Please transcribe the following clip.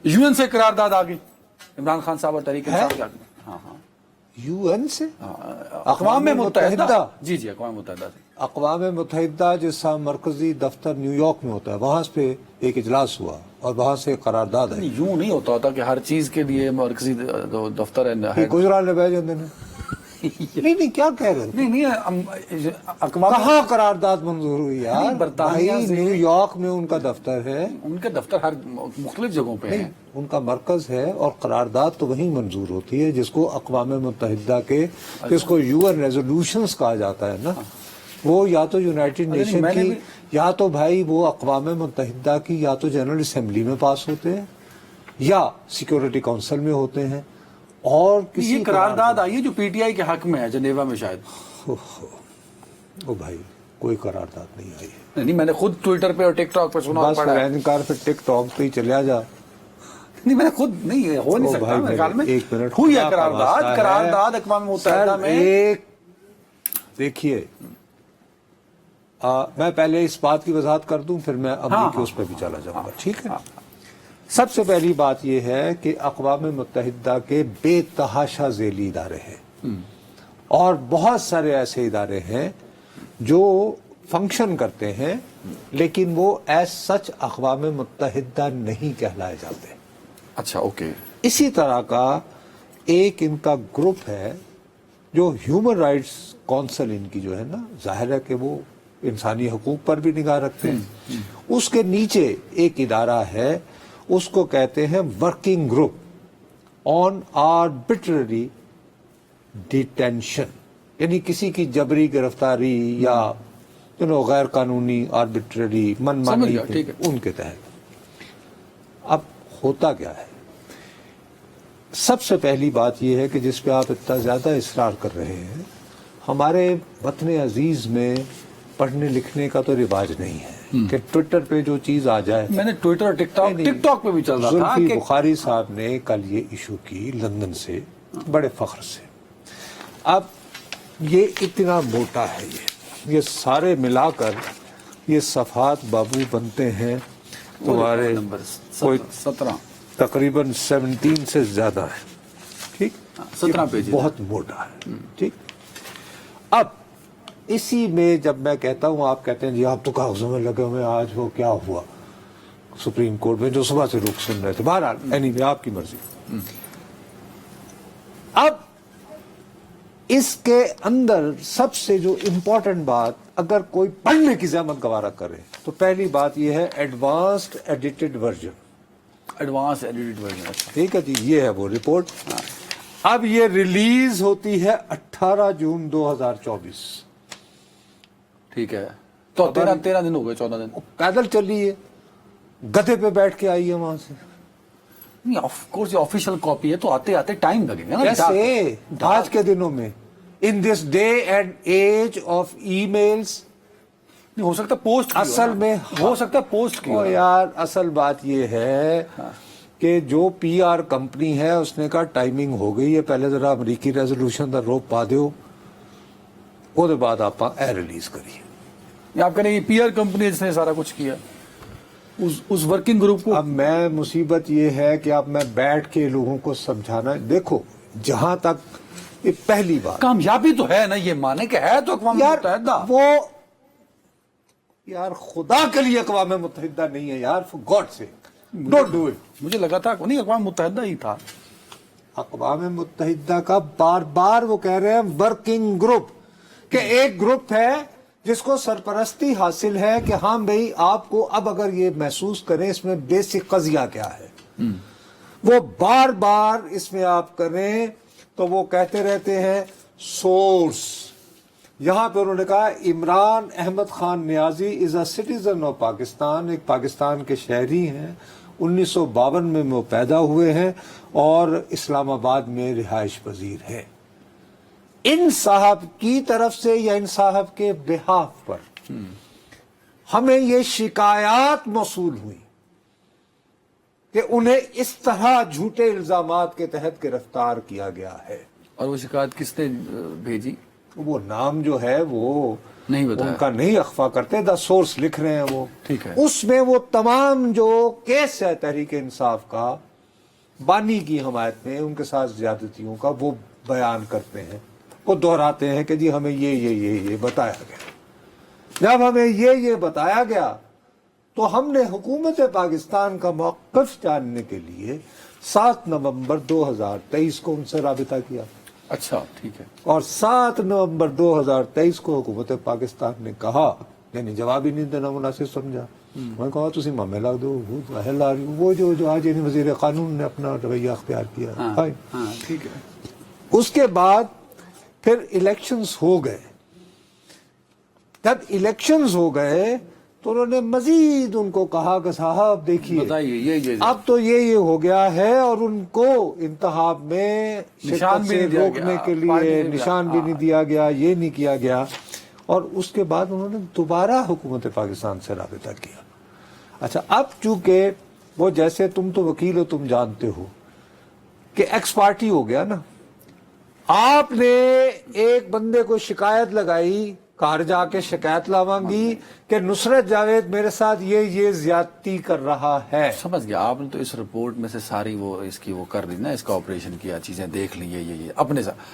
UN سے قرارداد آ گئی عمران خان صاحب اور تحریک انصاف کے حق میں. ہاں ہاں UN سے اقوام متحدہ. جی جی اقوام متحدہ سے. اقوام متحدہ جیسا مرکزی دفتر نیو یارک میں ہوتا ہے، وہاں پہ ایک اجلاس ہوا اور وہاں سے قرارداد ہے. یوں نہیں ہوتا کہ ہر چیز کے لیے مرکزی دفتر ہے. گجرات نے بھیج دینے نہیں کیا کہہ رہے ہیں؟ نہیں اقوام کہاں قرارداد منظور ہوئی یار؟ برطانیہ سے نیو یارک میں ان کا دفتر ہے، ان کے دفتر ہر مختلف جگہوں پہ ہیں. ان کا مرکز ہے، اور قرارداد تو وہیں منظور ہوتی ہے جس کو اقوام متحدہ کے، جس کو UN ریزولوشنز کہا جاتا ہے نا، وہ یا تو یونائٹڈ نیشن کی، یا تو بھائی وہ اقوام متحدہ کی یا تو جنرل اسمبلی میں پاس ہوتے ہیں یا سیکورٹی کونسل میں ہوتے ہیں. اور کسی یہ قرارداد آئی ہے جو PTI کے حق میں ہے جنیوا میں شاید. او بھائی کوئی قرارداد نہیں آئی ہے. نہیں میں نے خود ٹویٹر پہ اور ٹک ٹاک پہ سنا اور بس پڑھا ہے. انکار پہ ٹک ٹاک پہ ہی چلیا جا. نہیں میں نے خود نہیں ہو نہیں سکتا میرے خیال میں. ایک منٹ ہوئی ہے قرارداد اقوام متحدہ میں. ایک دیکھیے میں پہلے اس بات کی وضاحت کر دوں پھر میں عملی کے اس پہ بھی چلا جاؤں گا، ٹھیک ہے؟ سب سے پہلی بات یہ ہے کہ اقوام متحدہ کے بے تحاشا ذیلی ادارے ہیں، اور بہت سارے ایسے ادارے ہیں جو فنکشن کرتے ہیں لیکن وہ ایز سچ اقوام متحدہ نہیں کہلائے جاتے. اچھا اوکے. اسی طرح کا ایک ان کا گروپ ہے جو ہیومن رائٹس کونسل ان کی جو ہے نا، ظاہر ہے کہ وہ انسانی حقوق پر بھی نگاہ رکھتے ہیں. اس کے نیچے ایک ادارہ ہے، اس کو کہتے ہیں working group on arbitrary detention, یعنی کسی کی جبری گرفتاری یا غیر قانونی آربٹری من مانی ان کے تحت. اب ہوتا کیا ہے؟ سب سے پہلی بات یہ ہے کہ جس پہ آپ اتنا زیادہ اصرار کر رہے ہیں، ہمارے وطن عزیز میں پڑھنے لکھنے کا تو رواج نہیں ہے کہ ٹویٹر پہ جو چیز آ جائے. میں نے ٹویٹر اور ٹک ٹاک پہ بھی چل رہا تھا. زلفی بخاری صاحب نے کل یہ ایشو کی لندن سے بڑے فخر سے. اب یہ اتنا موٹا ہے، یہ سارے ملا کر یہ صفحات بابو بنتے ہیں تمہارے کوئی 17 تقریباً 17 سے زیادہ ہے، ٹھیک؟ 17 پیج بہت موٹا ہے، ٹھیک. اب اسی میں جب میں کہتا ہوں، آپ کہتے ہیں جی آپ تو کاغذوں میں لگے ہوئے، آج وہ کیا ہوا سپریم کورٹ میں جو صبح سے لوگ سن رہے تھے. بہرحال اینی آپ کی مرضی. اب اس کے اندر سب سے جو امپورٹنٹ بات، اگر کوئی پڑھنے کی زحمت گوارا کرے تو پہلی بات یہ ہے advanced edited version. Advance edited version. ٹھیک ہے جی، یہ ہے وہ رپورٹ. اب یہ ریلیز ہوتی ہے 18 جون 2024. ٹھیک ہے، تو 13 دن ہو گئے، 14 دن. پیدل چلی ہے، گدھے پہ بیٹھ کے آئی ہے وہاں سے. نہیں آف کورس یہ آفیشیل کاپی ہے تو آتے آتے ٹائم لگے گا نا. کیسے آج کے دنوں میں in this day and age of emails? ہو سکتا ہے پوسٹ اصل میں ہو سکتا ہے پوسٹ کی. یار اصل بات یہ ہے کہ جو PR کمپنی ہے اس نے کہا ٹائمنگ ہو گئی ہے، پہلے ذرا امریکی ریزولوشن دا روپ پا دیو، وہ دے بعد آپ اے ریلیز کریے. آپ کہہ رہے ہیں یہ PR کمپنی جس نے سارا کچھ کیا اس ورکنگ گروپ کو. اب میں مصیبت یہ ہے کہ اب میں بیٹھ کے لوگوں کو سمجھانا، دیکھو جہاں تک یہ پہلی بات کامیابی تو ہے نا، یہ مانے کہ ہے تو اقوام متحدہ. وہ یار خدا کے لیے اقوام متحدہ نہیں ہے یار، فور گاڈ سے ڈونٹ ڈو اٹ. مجھے لگا تھا نہیں اقوام متحدہ ہی تھا. اقوام متحدہ کا بار بار وہ کہہ رہے ہیں ورکنگ گروپ، کہ ایک گروپ ہے جس کو سرپرستی حاصل ہے کہ ہاں بھئی آپ کو اب اگر یہ محسوس کریں اس میں بیسک قضیہ کیا ہے، وہ بار بار اس میں آپ کریں تو وہ کہتے رہتے ہیں سورس. یہاں پہ انہوں نے کہا عمران احمد خان نیازی از اے سٹیزن آف پاکستان، ایک پاکستان کے شہری ہیں، 1952 میں وہ پیدا ہوئے ہیں اور اسلام آباد میں رہائش پذیر ہیں. ان صاحب کی طرف سے یا ان صاحب کے بہاف پر ہمیں یہ شکایات موصول ہوئی کہ انہیں اس طرح جھوٹے الزامات کے تحت گرفتار کیا گیا ہے. اور وہ شکایت کس نے بھیجی؟ وہ نام جو ہے وہ نہیں بتایا، ان کا نہیں اخفا کرتے، دا سورس لکھ رہے ہیں وہ. ٹھیک ہے. اس میں وہ تمام جو کیس ہے تحریک انصاف کا بانی کی حمایت میں ان کے ساتھ زیادتیوں کا وہ بیان کرتے ہیں, وہ دہراتے ہیں کہ جی ہمیں یہ بتایا گیا. جب ہمیں یہ بتایا گیا تو ہم نے حکومت پاکستان کا موقف جاننے کے لیے 7 نومبر 2023 کو ان سے رابطہ کیا. اچھا ٹھیک ہے. اور 7 نومبر 2023 کو حکومت پاکستان نے کہا, یعنی جواب ہی نہیں دینا مناسب سمجھا, میں کہا تسی مامے لگ دو, وہ جو آج یعنی وزیر قانون نے اپنا رویہ اختیار کیا. ہاں ٹھیک ہے. اس کے بعد پھر الیکشنز ہو گئے. جب الیکشنز ہو گئے تو انہوں نے مزید ان کو کہا کہ صاحب دیکھیے بتائیے یہ اب تو یہ ہو گیا ہے, اور ان کو انتخاب میں نشان شرکت بھی سے نہیں دیا روکنے گیا, کے پارٹی لیے نے بھی نشان بھی نہیں دیا گیا, یہ نہیں کیا گیا. اور اس کے بعد انہوں نے دوبارہ حکومت پاکستان سے رابطہ کیا. اچھا, اب چونکہ وہ جیسے تم تو وکیل ہو, تم جانتے ہو کہ ایکس پارٹی ہو گیا نا, آپ نے ایک بندے کو شکایت لگائی, کار جا کے شکایت لاواں گی کہ نصرت جاوید میرے ساتھ یہ زیادتی کر رہا ہے. سمجھ گیا. آپ نے تو اس رپورٹ میں سے ساری وہ اس کی وہ کر دی نا, اس کا آپریشن کیا, چیزیں دیکھ لی, یہ اپنے ساتھ